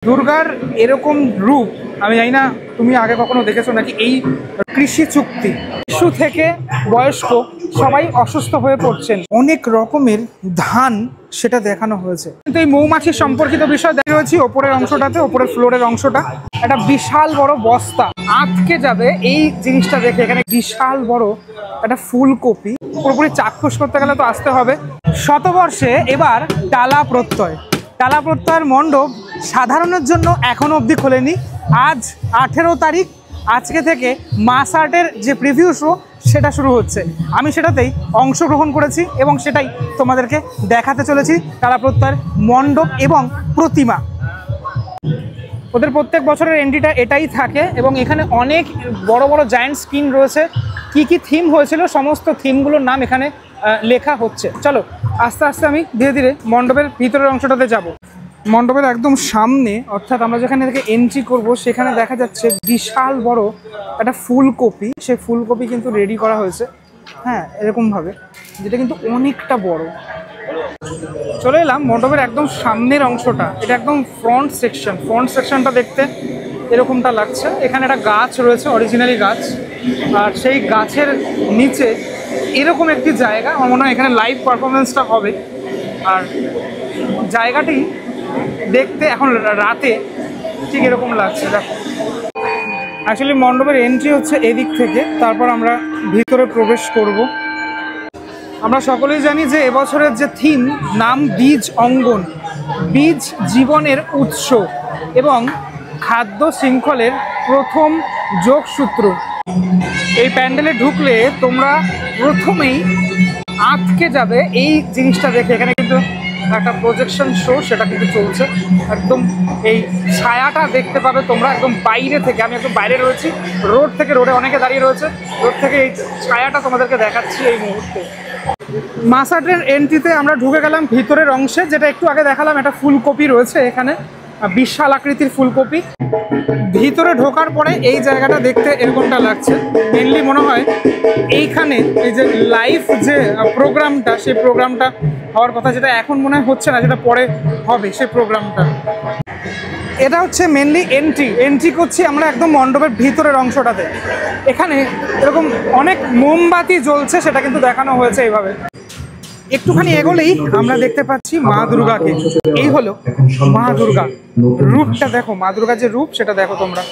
দুর্গার এরকম রূপ আমি জানি না তুমি আগে কখনো দেখেছো নাকি। এই কৃষি চুক্তি, শিশু থেকে বয়স্ক সবাই অসুস্থ হয়ে পড়ছেন, অনেক রকমের ধান সেটা দেখানো হয়েছে। কিন্তু এই মৌমাছি সম্পর্কিত বিষয় দেখা হয়েছে ওপরের অংশটাতে, ওপরের ফ্লোরের অংশটা একটা বিশাল বড় বস্তা আটকে যাবে এই জিনিসটা দেখে। এখানে বিশাল বড় একটা ফুলকপি, পুরোপুরি চাক্ষুষ করতে গেলে তো আসতে হবে। শতবর্ষে এবার টালা প্রত্যয়, টালা প্রত্যয়ের মণ্ডপ সাধারণের জন্য এখনো অবধি খোলেনি। আজ 18 তারিখ, আজকে থেকে মাস আর্টের যে প্রিভিউ শো সেটা শুরু হচ্ছে। আমি সেটাতেই অংশগ্রহণ করেছি এবং সেটাই তোমাদেরকে দেখাতে চলেছি। টালা প্রত্যয়ের মণ্ডপ এবং প্রতিমা, ওদের প্রত্যেক বছরের এন্ট্রিটা এটাই থাকে এবং এখানে অনেক বড় বড় জায়ান্ট স্ক্রিন রয়েছে। কি কি থিম হয়েছিল সমস্ত থিমগুলোর নাম এখানে লেখা হচ্ছে। চলো আস্তে আস্তে আমি ধীরে ধীরে মণ্ডপের ভিতরের অংশটাতে যাব। মণ্ডপের একদম সামনে, অর্থাৎ আমরা যেখানে থেকে এন্ট্রি করব সেখানে দেখা যাচ্ছে বিশাল বড় একটা ফুলকপি। সেই ফুলকপি কিন্তু রেডি করা হয়েছে, হ্যাঁ, এরকমভাবে, যেটা কিন্তু অনেকটা বড়। চলে এলাম মণ্ডপের একদম সামনের অংশটা, এটা একদম ফ্রন্ট সেকশন। ফ্রন্ট সেকশনটা দেখতে এরকমটা লাগছে। এখানে একটা গাছ রয়েছে, অরিজিনালি গাছ, আর সেই গাছের নিচে এরকম একটি জায়গা। আমার মনে হয় এখানে লাইভ পারফরমেন্সটা হবে। আর জায়গাটি দেখতে এখন রাতে ঠিক এরকম লাগছে। দেখো, অ্যাকচুয়ালি মণ্ডপের এন্ট্রি হচ্ছে এদিক থেকে, তারপর আমরা ভিতরে প্রবেশ করব। আমরা সকলেই জানি যে এবছরের যে থিম, নাম বীজ অঙ্গন, বীজ জীবনের উৎস এবং খাদ্য শৃঙ্খলের প্রথম যোগসূত্র। এই প্যান্ডেলে ঢুকলে তোমরা প্রথমেই আটকে যাবে এই জিনিসটা দেখে। এখানে কিন্তু একটা প্রজেকশন শো সেটা কিন্তু চলছে, একদম এই ছায়াটা দেখতে পাবে তোমরা একদম বাইরে থেকে। আমি একদম বাইরে রয়েছি, রোড থেকে, রোডে অনেকে দাঁড়িয়ে রয়েছে, রোড থেকে এই ছায়াটা তোমাদেরকে দেখাচ্ছি এই মুহূর্তে। মাস আর্টের এন্ট্রিতে আমরা ঢুকে গেলাম ভিতরের অংশে, যেটা একটু আগে দেখালাম। একটা ফুলকপি রয়েছে এখানে, বিশাল আকৃতির ফুলকপি। ভিতরে ঢোকার পরে এই জায়গাটা দেখতে এরকমটা লাগছে। মেনলি মনে হয় এইখানে এই যে লাইভ যে প্রোগ্রামটা, সেই প্রোগ্রামটা হওয়ার কথা, যেটা এখন মনে হচ্ছে না, যেটা পরে হবে সেই প্রোগ্রামটা। এটা হচ্ছে মেনলি এন্ট্রি করছি আমরা একদম মণ্ডপের ভিতরের অংশটাতে। এখানে এরকম অনেক মোমবাতি জ্বলছে, সেটা কিন্তু দেখানো হয়েছে এইভাবে। একটুখানি এগোলেই আমরা দেখতে পাচ্ছি মা দুর্গাকে। এই হলো মা দুর্গা, রূপটা দেখো, মা দুর্গার যে রূপ সেটা দেখো তোমরা।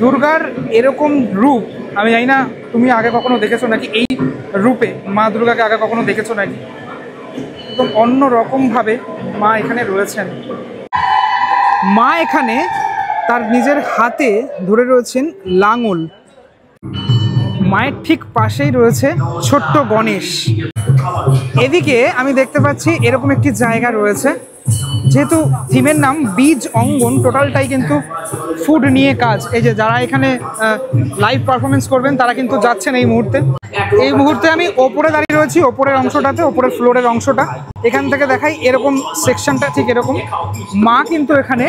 দুর্গার এরকম রূপ আমি জানি না তুমি আগে কখনো দেখেছো নাকি। এই রূপে মা দুর্গাকে আগে কখনো দেখেছো নাকি। একদম অন্য রকমভাবে মা এখানে রয়েছেন। মা এখানে তার নিজের হাতে ধরে রয়েছেন লাঙল। মায়ের ঠিক পাশেই রয়েছে ছোট্ট গণেশ। এদিকে আমি দেখতে পাচ্ছি এরকম একটি জায়গা রয়েছে। যেহেতু থিমের নাম বীজ অঙ্গন, টোটালটাই কিন্তু ফুড নিয়ে কাজ। এই যে যারা এখানে লাইভ পারফরমেন্স করবেন তারা কিন্তু যাচ্ছেন এই মুহূর্তে। এই মুহূর্তে আমি ওপরে দাঁড়িয়ে রয়েছি, ওপরের অংশটাতে, ওপরের ফ্লোরের অংশটা। এখান থেকে দেখাই এরকম সেকশনটা ঠিক এরকম। মা কিন্তু এখানে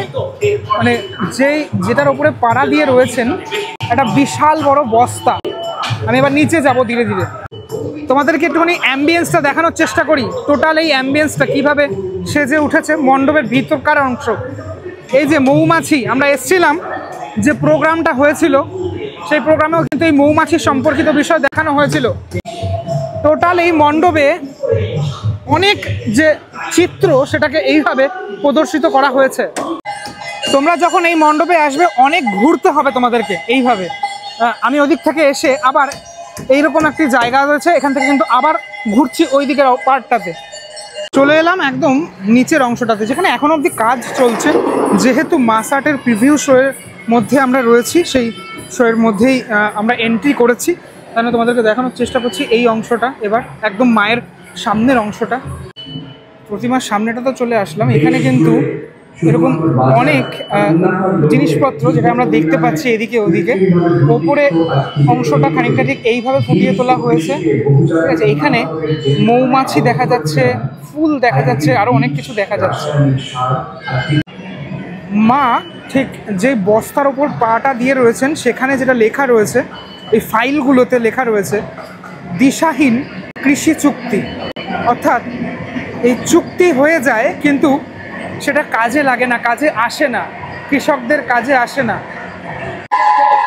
মানে যেটার ওপরে পাড়া দিয়ে রয়েছেন একটা বিশাল বড় বস্তা। আমি এবার নিচে যাব ধীরে ধীরে, তোমাদেরকে একটুখানি অ্যাম্বিয়েন্সটা দেখানোর চেষ্টা করি। টোটাল এই অ্যাম্বিয়েন্সটা কীভাবে সেজে উঠেছে মণ্ডপের ভিতরকার অংশ। এই যে মৌমাছি, আমরা এসছিলাম যে প্রোগ্রামটা হয়েছিল, সেই প্রোগ্রামেও কিন্তু এই মৌমাছি সম্পর্কিত বিষয় দেখানো হয়েছিল। টোটাল এই মণ্ডপে অনেক যে চিত্র সেটাকে এইভাবে প্রদর্শিত করা হয়েছে। তোমরা যখন এই মণ্ডপে আসবে অনেক ঘুরতে হবে তোমাদেরকে এইভাবে। আমি ওদিক থেকে এসে আবার এইরকম একটি জায়গা রয়েছে, এখান থেকে কিন্তু আবার ঘুরছি ওই দিকের পার্টটাতে। চলে এলাম একদম নিচের অংশটাতে, যেখানে এখন অবধি কাজ চলছে। যেহেতু মাস আর্টের প্রিভিউ শোয়ের মধ্যে আমরা রয়েছি, সেই শোয়ের মধ্যেই আমরা এন্ট্রি করেছি, তাহলে তোমাদেরকে দেখানোর চেষ্টা করছি এই অংশটা। এবার একদম মায়ের সামনের অংশটা, প্রতিমার সামনেটা তো চলে আসলাম। এখানে কিন্তু এরকম অনেক জিনিসপত্র যেটা আমরা দেখতে পাচ্ছি এদিকে ওদিকে। ওপরে অংশটা খানিকটা ঠিক এইভাবে ফুটিয়ে তোলা হয়েছে, ঠিক আছে। এখানে মৌমাছি দেখা যাচ্ছে, ফুল দেখা যাচ্ছে, আরও অনেক কিছু দেখা যাচ্ছে। মা ঠিক যে বস্তার ওপর পাটা দিয়ে রয়েছেন, সেখানে যেটা লেখা রয়েছে, এই ফাইলগুলোতে লেখা রয়েছে দিশাহীন কৃষি চুক্তি। অর্থাৎ এই চুক্তি হয়ে যায় কিন্তু সেটা কাজে লাগে না, কাজে আসে না। কৃষকদের কাজে আসে না।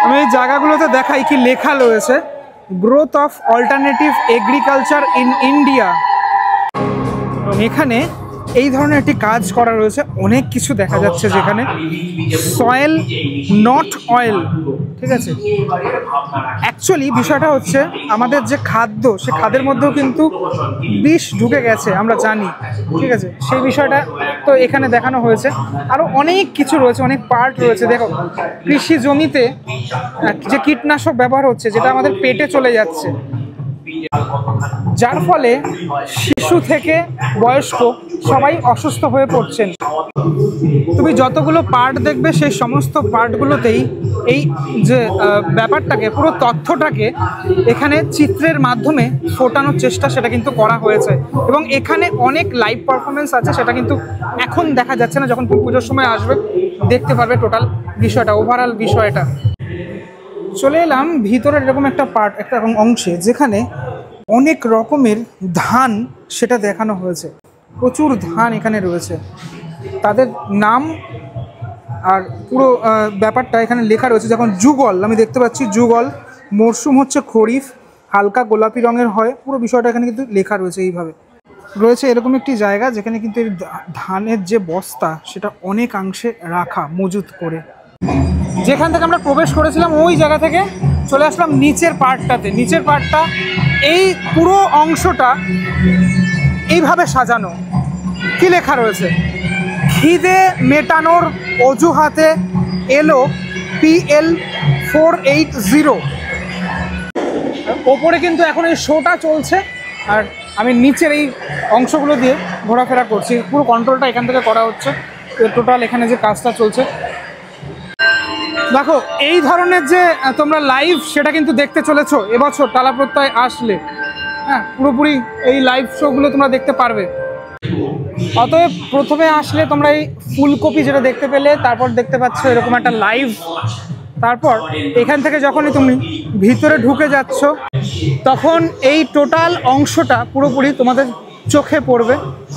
আমি এই জায়গাগুলোতে দেখাই কি লেখা রয়েছে, growth of alternative agriculture in India. এখানে এই ধরনের একটি কাজ করা রয়েছে, অনেক কিছু দেখা যাচ্ছে যেখানে সয়েল নট অয়েল, ঠিক আছে। অ্যাকচুয়ালি বিষয়টা হচ্ছে আমাদের যে খাদ্য, সে খাদ্যের মধ্যেও কিন্তু বিষ ঢুকে গেছে, আমরা জানি, ঠিক আছে। সেই বিষয়টা তো এখানে দেখানো হয়েছে। আরও অনেক কিছু রয়েছে, অনেক পার্ট রয়েছে। দেখো, কৃষি জমিতে যে কীটনাশক ব্যবহার হচ্ছে, যেটা আমাদের পেটে চলে যাচ্ছে, যার ফলে শিশু থেকে বয়স্ক সবাই অসুস্থ হয়ে পড়ছেন। তুমি যতগুলো পার্ট দেখবে সেই সমস্ত পার্টগুলোতেই এই যে ব্যাপারটাকে, পুরো তথ্যটাকে এখানে চিত্রের মাধ্যমে ফোটানোর চেষ্টা সেটা কিন্তু করা হয়েছে। এবং এখানে অনেক লাইভ পারফরমেন্স আছে, সেটা কিন্তু এখন দেখা যাচ্ছে না, যখন পুজোর সময় আসবে দেখতে পারবে টোটাল বিষয়টা, ওভারঅল বিষয়টা। চলে এলাম ভিতরের এরকম একটা পার্ট, একটা অংশে যেখানে অনেক রকমের ধান সেটা দেখানো হয়েছে। প্রচুর ধান এখানে রয়েছে, তাদের নাম আর পুরো ব্যাপারটা এখানে লেখা রয়েছে। যখন যুগল আমি দেখতে পাচ্ছি, যুগল মরশুম হচ্ছে খরিফ, হালকা গোলাপি রঙের হয়, পুরো বিষয়টা এখানে কিন্তু লেখা রয়েছে। এইভাবে রয়েছে এরকম একটি জায়গা যেখানে কিন্তু এই ধানের যে বস্তা সেটা অনেকাংশে রাখা মজুত করে। যেখান থেকে আমরা প্রবেশ করেছিলাম ওই জায়গা থেকে চলে আসলাম নিচের পার্টটাতে। নিচের পার্টটা এই পুরো অংশটা এইভাবে সাজানো। কি লেখা রয়েছে? খিদে মেটানোর অজুহাতে এলো PL 480। ওপরে কিন্তু এখন এই শোটা চলছে, আর আমি নিচের এই অংশগুলো দিয়ে ঘোরাফেরা করছি। পুরো কন্ট্রোলটা এখান থেকে করা হচ্ছে, টোটাল এখানে যে কাজটা চলছে। দেখো, এই ধরনের যে তোমরা লাইভ সেটা কিন্তু দেখতে চলেছো এবছর টালা প্রত্যয় আসলে। হ্যাঁ, পুরোপুরি এই লাইভ শোগুলো তোমরা দেখতে পারবে। অতএব প্রথমে আসলে তোমরা এই ফুলকপি যেটা দেখতে পেলে, তারপর দেখতে পাচ্ছ এরকম একটা লাইভ। তারপর এখান থেকে যখনই তুমি ভিতরে ঢুকে যাচ্ছ, তখন এই টোটাল অংশটা পুরোপুরি তোমাদের চোখে পড়বে।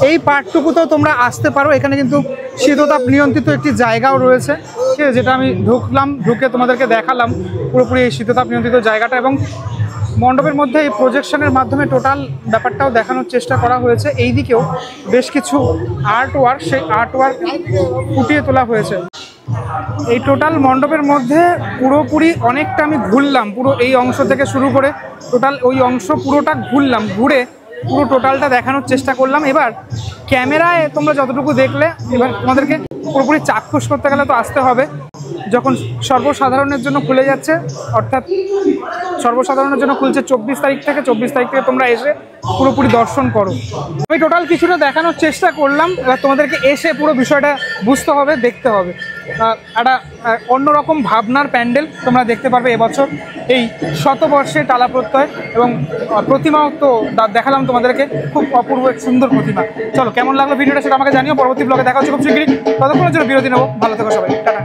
এই পার্টটুকুতেও তোমরা আসতে পারো। এখানে কিন্তু শীততাপ নিয়ন্ত্রিত একটি জায়গাও রয়েছে, ঠিক আছে, যেটা আমি ঢুকে তোমাদেরকে দেখালাম পুরোপুরি এই শীততাপ নিয়ন্ত্রিত জায়গাটা। এবং মণ্ডপের মধ্যে এই প্রজেকশনের মাধ্যমে টোটাল ব্যাপারটাও দেখানোর চেষ্টা করা হয়েছে। এই দিকেও বেশ কিছু আর্টওয়ার্ক, সেই আর্টওয়ার্ক ফুটিয়ে তোলা হয়েছে। এই টোটাল মণ্ডপের মধ্যে পুরোপুরি অনেকটা আমি ঘুরলাম, পুরো এই অংশ থেকে শুরু করে টোটাল ওই অংশ পুরোটা ঘুরলাম, ঘুরে পুরো টোটালটা দেখানোর চেষ্টা করলাম। এবার ক্যামেরায় তোমরা যতটুকু দেখলে, এবার তোমাদেরকে পুরোপুরি চাক্ষুষ করতে গেলে তো আসতে হবে। যখন সর্বসাধারণের জন্য খুলে যাচ্ছে, অর্থাৎ সর্বসাধারণের জন্য খুলছে 24 তারিখ থেকে, 24 তারিখ থেকে তোমরা এসে পুরোপুরি দর্শন করো। আমি টোটাল কিছুটা দেখানোর চেষ্টা করলাম, এবার তোমাদেরকে এসে পুরো বিষয়টা বুঝতে হবে, দেখতে হবে। একটা অন্যরকম ভাবনার প্যান্ডেল তোমরা দেখতে পারবে এবছর এই শতবর্ষে টালা প্রত্যয়। এবং প্রতিমাও তো দেখালাম তোমাদেরকে, খুব অপূর্ব এক সুন্দর প্রতিমা। চলো, কেমন লাগলো ভিডিওটা সেটা আমাকে জানিও। পরবর্তী ব্লগে দেখা হচ্ছে খুব শীঘ্রই। ততক্ষণের জন্য বিরতি নেবো। ভালো থেকো সবাই, টাটা।